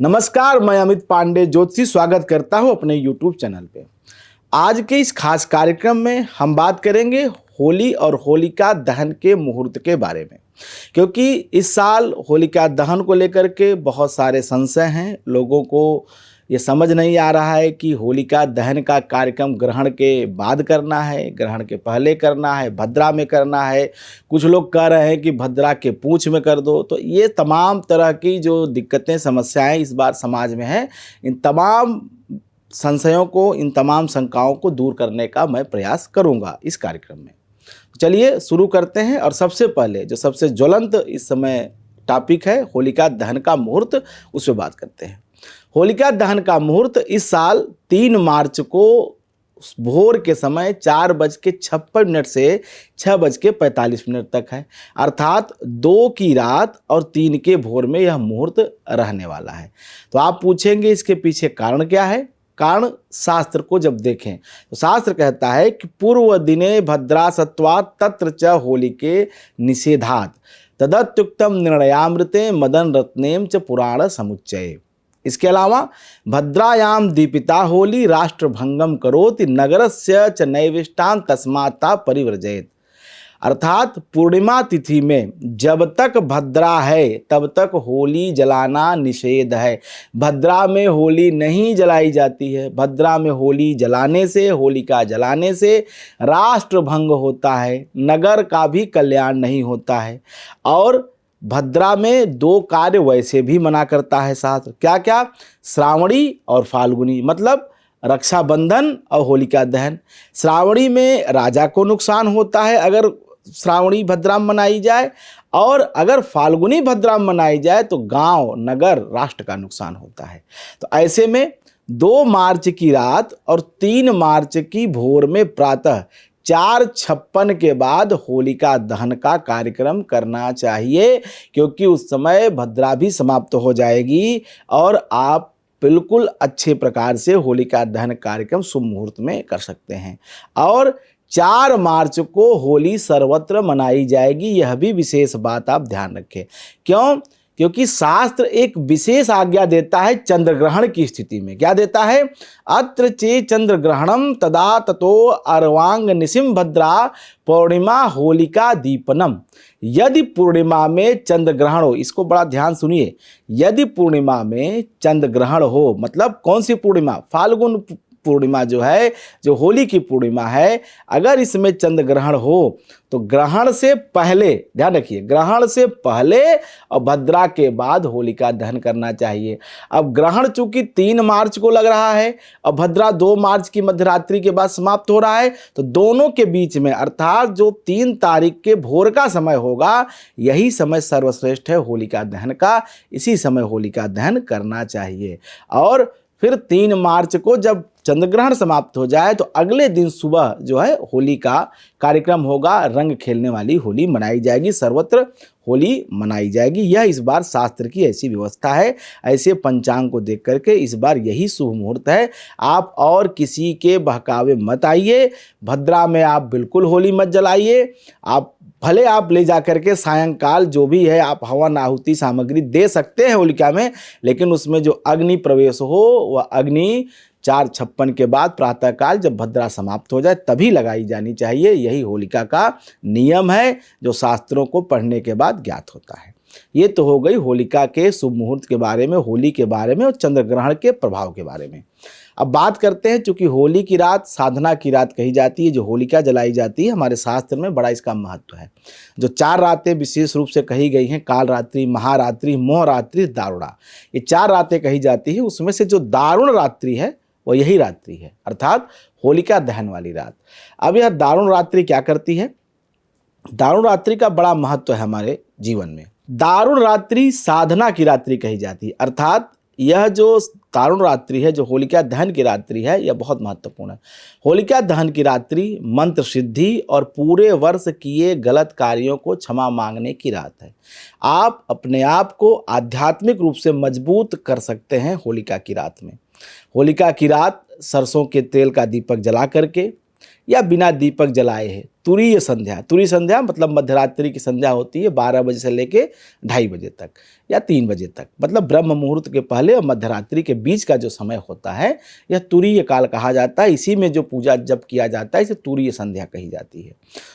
नमस्कार, मैं अमित पांडे ज्योतिषी स्वागत करता हूं अपने YouTube चैनल पे। आज के इस खास कार्यक्रम में हम बात करेंगे होली और होलिका दहन के मुहूर्त के बारे में, क्योंकि इस साल होलिका दहन को लेकर के बहुत सारे संशय हैं। लोगों को ये समझ नहीं आ रहा है कि होलिका दहन का कार्यक्रम ग्रहण के बाद करना है, ग्रहण के पहले करना है, भद्रा में करना है। कुछ लोग कह रहे हैं कि भद्रा के पूंछ में कर दो। तो ये तमाम तरह की जो दिक्कतें, समस्याएं इस बार समाज में हैं, इन तमाम संशयों को, इन तमाम शंकाओं को दूर करने का मैं प्रयास करूंगा इस कार्यक्रम में। चलिए शुरू करते हैं। और सबसे पहले जो सबसे ज्वलंत इस समय टॉपिक है, होलिका दहन का मुहूर्त, उस पर बात करते हैं। होलिका दहन का मुहूर्त इस साल 3 मार्च को भोर के समय 4:56 से 6:45 तक है, अर्थात 2 की रात और 3 के भोर में यह मुहूर्त रहने वाला है। तो आप पूछेंगे इसके पीछे कारण क्या है? कारण शास्त्र को जब देखें तो शास्त्र कहता है कि पूर्व दिने भद्रा सत्वात् तत्र च होलिके निषेधात् तदत्युक्तम निर्णयामृते मदन रत्नेम च पुराण समुच्चये। इसके अलावा भद्रायाम दीपिता होली राष्ट्रभंगम करोति नगरस्य च नैविष्टान तस्माता परिव्रजेत। अर्थात पूर्णिमा तिथि में जब तक भद्रा है तब तक होली जलाना निषेध है। भद्रा में होली नहीं जलाई जाती है। भद्रा में होली जलाने से, होलिका जलाने से राष्ट्रभंग होता है, नगर का भी कल्याण नहीं होता है। और भद्रा में 2 कार्य वैसे भी मना करता है शास्त्र। क्या क्या? श्रावणी और फाल्गुनी, मतलब रक्षाबंधन और होलिका दहन। श्रावणी में राजा को नुकसान होता है अगर श्रावणी भद्राम मनाई जाए, और अगर फाल्गुनी भद्राम मनाई जाए तो गांव, नगर, राष्ट्र का नुकसान होता है। तो ऐसे में 2 मार्च की रात और 3 मार्च की भोर में प्रातः 4:56 के बाद होलिका दहन का कार्यक्रम करना चाहिए, क्योंकि उस समय भद्रा भी समाप्त हो जाएगी और आप बिल्कुल अच्छे प्रकार से होलिका दहन कार्यक्रम शुभ मुहूर्त में कर सकते हैं। और 4 मार्च को होली सर्वत्र मनाई जाएगी, यह भी विशेष बात आप ध्यान रखें। क्यों? क्योंकि शास्त्र एक विशेष आज्ञा देता है चंद्र ग्रहण की स्थिति में। क्या देता है? अत्र चे चंद्र ग्रहणम तदा ततो अर्वांग निसिम भद्रा पूर्णिमा होलिका दीपनम। यदि पूर्णिमा में चंद्र ग्रहण हो, इसको बड़ा ध्यान सुनिए, यदि पूर्णिमा में चंद्र ग्रहण हो, मतलब कौन सी पूर्णिमा? फाल्गुन पूर्णिमा जो है, जो होली की पूर्णिमा है, अगर इसमें चंद्र ग्रहण हो तो ग्रहण से पहले, ध्यान रखिए, ग्रहण से पहले और भद्रा के बाद होलिका दहन करना चाहिए। अब ग्रहण चूंकि 3 मार्च को लग रहा है और भद्रा 2 मार्च की मध्यरात्रि के बाद समाप्त हो रहा है, तो दोनों के बीच में, अर्थात जो 3 तारीख के भोर का समय होगा, यही समय सर्वश्रेष्ठ है होलिका दहन का। इसी समय होलिका दहन करना चाहिए। और फिर 3 मार्च को जब चंद्रग्रहण समाप्त हो जाए तो अगले दिन सुबह जो है होली का कार्यक्रम होगा, रंग खेलने वाली होली मनाई जाएगी, सर्वत्र होली मनाई जाएगी। यह इस बार शास्त्र की ऐसी व्यवस्था है। ऐसे पंचांग को देख करके इस बार यही शुभ मुहूर्त है। आप और किसी के बहकावे मत आइए। भद्रा में आप बिल्कुल होली मत जलाइए। आप भले आप ले जा करके सायंकाल जो भी है आप हवन आहुति सामग्री दे सकते हैं होलिका में, लेकिन उसमें जो अग्नि प्रवेश हो वह अग्नि 4:56 के बाद प्रातःकाल जब भद्रा समाप्त हो जाए तभी लगाई जानी चाहिए। यही होलिका का नियम है, जो शास्त्रों को पढ़ने के बाद ज्ञात होता है। ये तो हो गई होलिका के शुभ मुहूर्त के बारे में, होली के बारे में और चंद्र ग्रहण के प्रभाव के बारे में। अब बात करते हैं, चूंकि होली की रात साधना की रात कही जाती है, जो होलिका जलाई जाती है, हमारे शास्त्र में बड़ा इसका महत्व है। जो 4 रातें विशेष रूप से कही गई हैं, काल रात्रि, महारात्रि, मोह रात्रि, दारुणा, ये 4 रातें कही जाती है। उसमें से जो दारुण रात्रि है वो यही रात्रि है, अर्थात होलिका दहन वाली रात। अब यह दारुण रात्रि क्या करती है? दारुण रात्रि का बड़ा महत्व है हमारे जीवन में। दारुण रात्रि साधना की रात्रि कही जाती है, अर्थात यह जो दारुण रात्रि है, जो होलिका दहन की रात्रि है, यह बहुत महत्वपूर्ण है। होलिका दहन की रात्रि मंत्र सिद्धि और पूरे वर्ष किए गलत कार्यों को क्षमा मांगने की रात है। आप अपने आप को आध्यात्मिक रूप से मजबूत कर सकते हैं होलिका की रात में। होलिका की रात सरसों के तेल का दीपक जला करके या बिना दीपक जलाए है। तुरीय संध्या, तुरीय संध्या मतलब मध्यरात्रि की संध्या होती है 12 बजे से लेके 2:30 बजे तक या 3 बजे तक, मतलब ब्रह्म मुहूर्त के पहले और मध्यरात्रि के बीच का जो समय होता है यह तुरीय काल कहा जाता है। इसी में जो पूजा जब किया जाता है इसे तुरीय संध्या कही जाती है।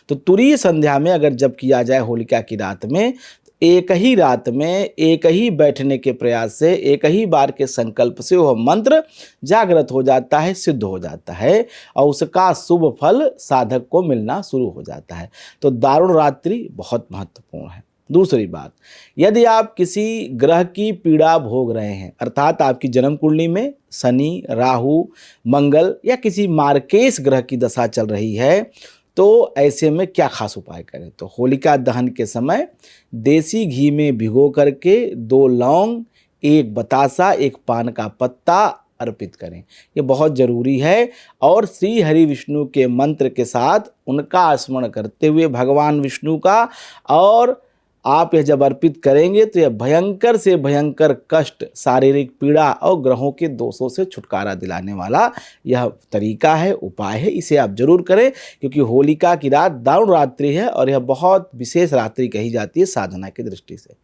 तो तुरीय संध्या में अगर जब किया जाए होलिका की रात में, एक ही रात में एक ही बैठने के प्रयास से, एक ही बार के संकल्प से वह मंत्र जागृत हो जाता है, सिद्ध हो जाता है और उसका शुभ फल साधक को मिलना शुरू हो जाता है। तो दारुण रात्रि बहुत महत्वपूर्ण है। दूसरी बात, यदि आप किसी ग्रह की पीड़ा भोग रहे हैं, अर्थात आपकी जन्म कुंडली में शनि, राहु, मंगल या किसी मार्केश ग्रह की दशा चल रही है, तो ऐसे में क्या खास उपाय करें? तो होलिका दहन के समय देसी घी में भिगो करके 2 लौंग, 1 बतासा, 1 पान का पत्ता अर्पित करें। ये बहुत जरूरी है और श्री हरि विष्णु के मंत्र के साथ उनका स्मरण करते हुए भगवान विष्णु का, और आप यह जब अर्पित करेंगे तो यह भयंकर से भयंकर कष्ट, शारीरिक पीड़ा और ग्रहों के दोषों से छुटकारा दिलाने वाला यह तरीका है, उपाय है। इसे आप जरूर करें क्योंकि होलिका की रात दारुण रात्रि है और यह बहुत विशेष रात्रि कही जाती है साधना की दृष्टि से।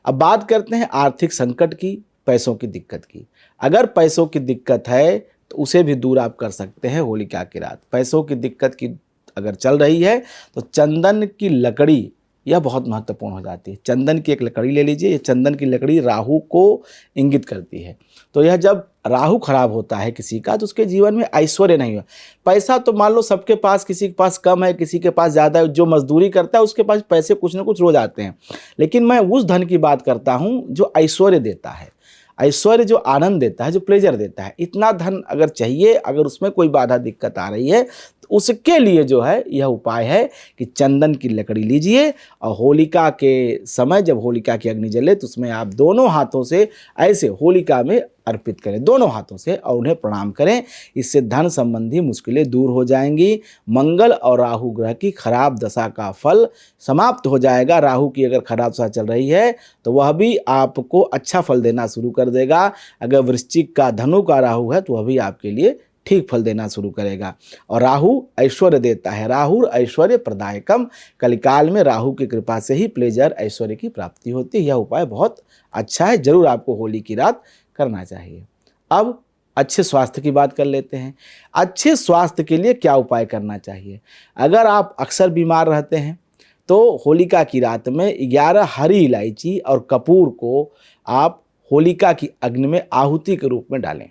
अब बात करते हैं आर्थिक संकट की, पैसों की दिक्कत की। अगर पैसों की दिक्कत है तो उसे भी दूर आप कर सकते हैं होलिका की रात। पैसों की दिक्कत की अगर चल रही है तो चंदन की लकड़ी यह बहुत महत्वपूर्ण हो जाती है। चंदन की एक लकड़ी ले लीजिए। ये चंदन की लकड़ी राहु को इंगित करती है। तो यह जब राहु खराब होता है किसी का तो उसके जीवन में ऐश्वर्य नहीं हो। पैसा तो मान लो सबके पास, किसी के पास कम है, किसी के पास ज़्यादा है। जो मजदूरी करता है उसके पास पैसे कुछ ना कुछ रोज आते हैं, लेकिन मैं उस धन की बात करता हूँ जो ऐश्वर्य देता है, ऐश्वर्य जो आनंद देता है, जो प्लेजर देता है। इतना धन अगर चाहिए, अगर उसमें कोई बाधा दिक्कत आ रही है तो उसके लिए जो है यह उपाय है कि चंदन की लकड़ी लीजिए और होलिका के समय जब होलिका की अग्नि जले तो उसमें आप दोनों हाथों से ऐसे होलिका में अर्पित करें, दोनों हाथों से, और उन्हें प्रणाम करें। इससे धन संबंधी मुश्किलें दूर हो जाएंगी। मंगल और राहु ग्रह की खराब दशा का फल समाप्त हो जाएगा। राहु की अगर खराब दशा चल रही है तो वह भी आपको अच्छा फल देना शुरू कर देगा। अगर वृश्चिक का, धनु का राहु है तो वह भी आपके लिए ठीक फल देना शुरू करेगा। और राहु ऐश्वर्य देता है। राहु ऐश्वर्य प्रदायकम। कलिकाल में राहु की कृपा से ही प्लेजर, ऐश्वर्य की प्राप्ति होती है। यह उपाय बहुत अच्छा है, जरूर आपको होली की रात करना चाहिए। अब अच्छे स्वास्थ्य की बात कर लेते हैं। अच्छे स्वास्थ्य के लिए क्या उपाय करना चाहिए? अगर आप अक्सर बीमार रहते हैं तो होलिका की रात में 11 हरी इलायची और कपूर को आप होलिका की अग्नि में आहुति के रूप में डालें।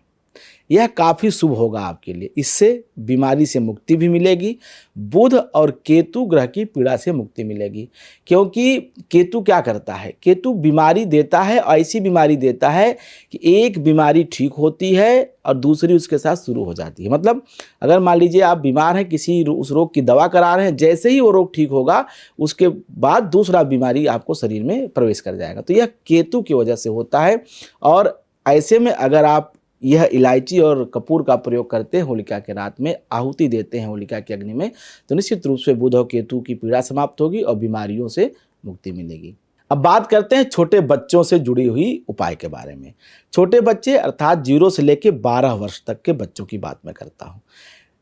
यह काफ़ी शुभ होगा आपके लिए। इससे बीमारी से मुक्ति भी मिलेगी। बुध और केतु ग्रह की पीड़ा से मुक्ति मिलेगी, क्योंकि केतु क्या करता है? केतु बीमारी देता है, ऐसी बीमारी देता है कि एक बीमारी ठीक होती है और दूसरी उसके साथ शुरू हो जाती है। मतलब अगर मान लीजिए आप बीमार हैं, किसी उस रोग की दवा करा रहे हैं, जैसे ही वो रोग ठीक होगा उसके बाद दूसरा बीमारी आपको शरीर में प्रवेश कर जाएगा। तो यह केतु की वजह से होता है। और ऐसे में अगर आप यह इलायची और कपूर का प्रयोग करते हैं, होलिका के रात में आहुति देते हैं होलिका की अग्नि में, तो निश्चित रूप से बुध और केतु की पीड़ा समाप्त होगी और बीमारियों से मुक्ति मिलेगी। अब बात करते हैं छोटे बच्चों से जुड़ी हुई उपाय के बारे में। छोटे बच्चे अर्थात 0 से लेकर 12 वर्ष तक के बच्चों की बात मैं करता हूँ।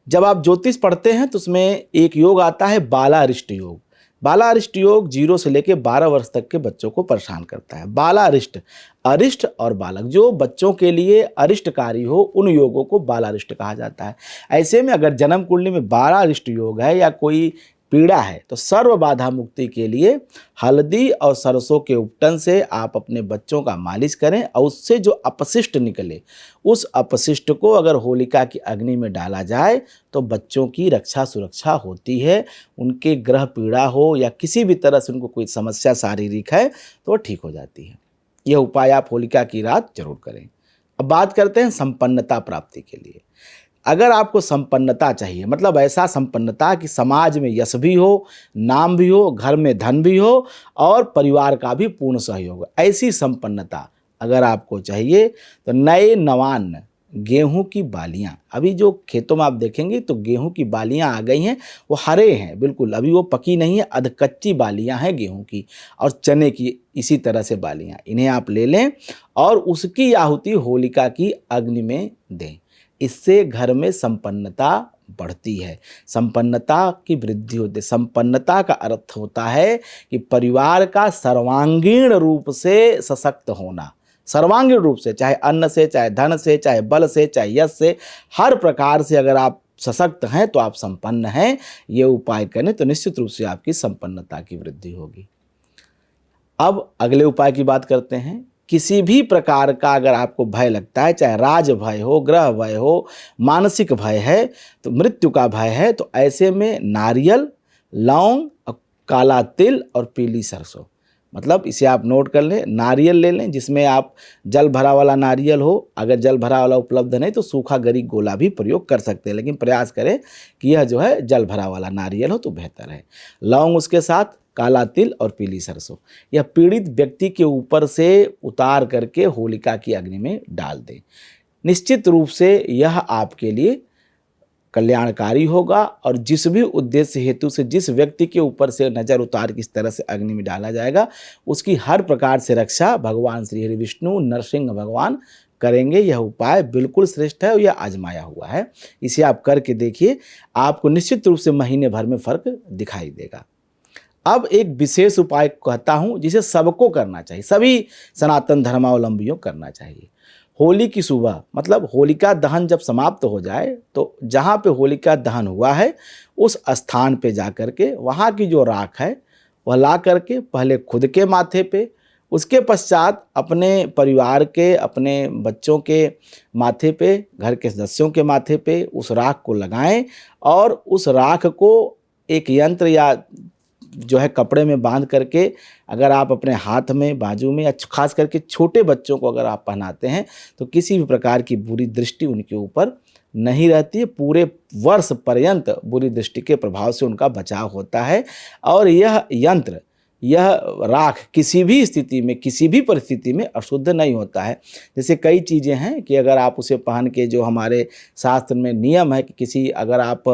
जब आप ज्योतिष पढ़ते हैं तो उसमें एक योग आता है बालारिष्ट योग। बालारिष्ट योग 0 से लेकर 12 वर्ष तक के बच्चों को परेशान करता है। बालारिष्ट, अरिष्ट और बालक, जो बच्चों के लिए अरिष्टकारी हो उन योगों को बालारिष्ट कहा जाता है। ऐसे में अगर जन्म कुंडली में बालारिष्ट योग है या कोई पीड़ा है तो सर्व बाधा मुक्ति के लिए हल्दी और सरसों के उपटन से आप अपने बच्चों का मालिश करें और उससे जो अपशिष्ट निकले उस अपशिष्ट को अगर होलिका की अग्नि में डाला जाए तो बच्चों की रक्षा सुरक्षा होती है। उनके ग्रह पीड़ा हो या किसी भी तरह से उनको कोई समस्या शारीरिक है तो वो ठीक हो जाती है। यह उपाय आप होलिका की रात जरूर करें। अब बात करते हैं संपन्नता प्राप्ति के लिए। अगर आपको संपन्नता चाहिए, मतलब ऐसा संपन्नता कि समाज में यश भी हो, नाम भी हो, घर में धन भी हो और परिवार का भी पूर्ण सहयोग, ऐसी संपन्नता अगर आपको चाहिए तो नए नवान गेहूं की बालियां, अभी जो खेतों में आप देखेंगे तो गेहूं की बालियां आ गई हैं, वो हरे हैं बिल्कुल, अभी वो पकी नहीं है, अधकच्ची बालियां हैं गेहूं की और चने की, इसी तरह से बालियां, इन्हें आप ले लें और उसकी आहुति होलिका की अग्नि में दें। इससे घर में संपन्नता बढ़ती है, संपन्नता की वृद्धि होती है। संपन्नता का अर्थ होता है कि परिवार का सर्वांगीण रूप से सशक्त होना, सर्वांगीण रूप से, चाहे अन्न से, चाहे धन से, चाहे बल से, चाहे यश से, हर प्रकार से अगर आप सशक्त हैं तो आप संपन्न हैं। ये उपाय करें तो निश्चित रूप से आपकी संपन्नता की वृद्धि होगी। अब अगले उपाय की बात करते हैं। किसी भी प्रकार का अगर आपको भय लगता है, चाहे राज भय हो, ग्रह भय हो, मानसिक भय है, तो मृत्यु का भय है, तो ऐसे में नारियल, लौंग, काला तिल और पीली सरसों, मतलब इसे आप नोट कर लें। नारियल ले लें जिसमें आप जल भरा वाला नारियल हो, अगर जल भरा वाला उपलब्ध नहीं तो सूखा गरी गोला भी प्रयोग कर सकते हैं, लेकिन प्रयास करें कि यह जो है जल भरा वाला नारियल हो तो बेहतर है। लौंग उसके साथ, काला तिल और पीली सरसों, यह पीड़ित व्यक्ति के ऊपर से उतार करके होलिका की अग्नि में डाल दें। निश्चित रूप से यह आपके लिए कल्याणकारी होगा और जिस भी उद्देश्य हेतु से जिस व्यक्ति के ऊपर से नज़र उतार के इस तरह से अग्नि में डाला जाएगा, उसकी हर प्रकार से रक्षा भगवान श्री हरि विष्णु नरसिंह भगवान करेंगे। यह उपाय बिल्कुल श्रेष्ठ है और यह आजमाया हुआ है। इसे आप करके देखिए, आपको निश्चित रूप से महीने भर में फर्क दिखाई देगा। अब एक विशेष उपाय कहता हूँ जिसे सबको करना चाहिए, सभी सनातन धर्मावलंबियों करना चाहिए। होली की सुबह, मतलब होलिका दहन जब समाप्त हो जाए तो जहाँ पे होलिका दहन हुआ है उस स्थान पे जा कर के वहाँ की जो राख है वह ला करके पहले खुद के माथे पे, उसके पश्चात अपने परिवार के, अपने बच्चों के माथे पे, घर के सदस्यों के माथे पे उस राख को लगाएं और उस राख को एक यंत्र या जो है कपड़े में बांध करके अगर आप अपने हाथ में, बाजू में, या खास करके छोटे बच्चों को अगर आप पहनाते हैं तो किसी भी प्रकार की बुरी दृष्टि उनके ऊपर नहीं रहती है। पूरे वर्ष पर्यंत बुरी दृष्टि के प्रभाव से उनका बचाव होता है। और यह यंत्र, यह राख किसी भी स्थिति में, किसी भी परिस्थिति में अशुद्ध नहीं होता है। जैसे कई चीज़ें हैं कि अगर आप उसे पहन के, जो हमारे शास्त्र में नियम है कि किसी अगर आप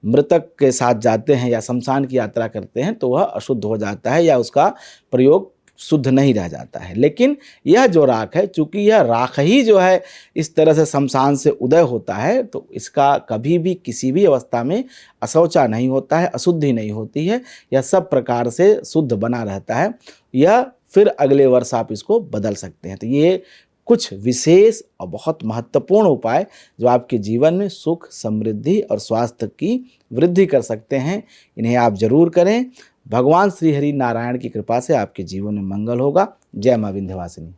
मृतक के साथ जाते हैं या शमशान की यात्रा करते हैं तो वह अशुद्ध हो जाता है या उसका प्रयोग शुद्ध नहीं रह जाता है। लेकिन यह जो राख है, चूँकि यह राख ही जो है इस तरह से शमशान से उदय होता है, तो इसका कभी भी किसी भी अवस्था में अशौचा नहीं होता है, अशुद्धि नहीं होती है, यह सब प्रकार से शुद्ध बना रहता है। यह फिर अगले वर्ष आप इसको बदल सकते हैं। तो ये कुछ विशेष और बहुत महत्वपूर्ण उपाय जो आपके जीवन में सुख, समृद्धि और स्वास्थ्य की वृद्धि कर सकते हैं, इन्हें आप जरूर करें। भगवान श्री हरि नारायण की कृपा से आपके जीवन में मंगल होगा। जय मां विंध्यवासिनी।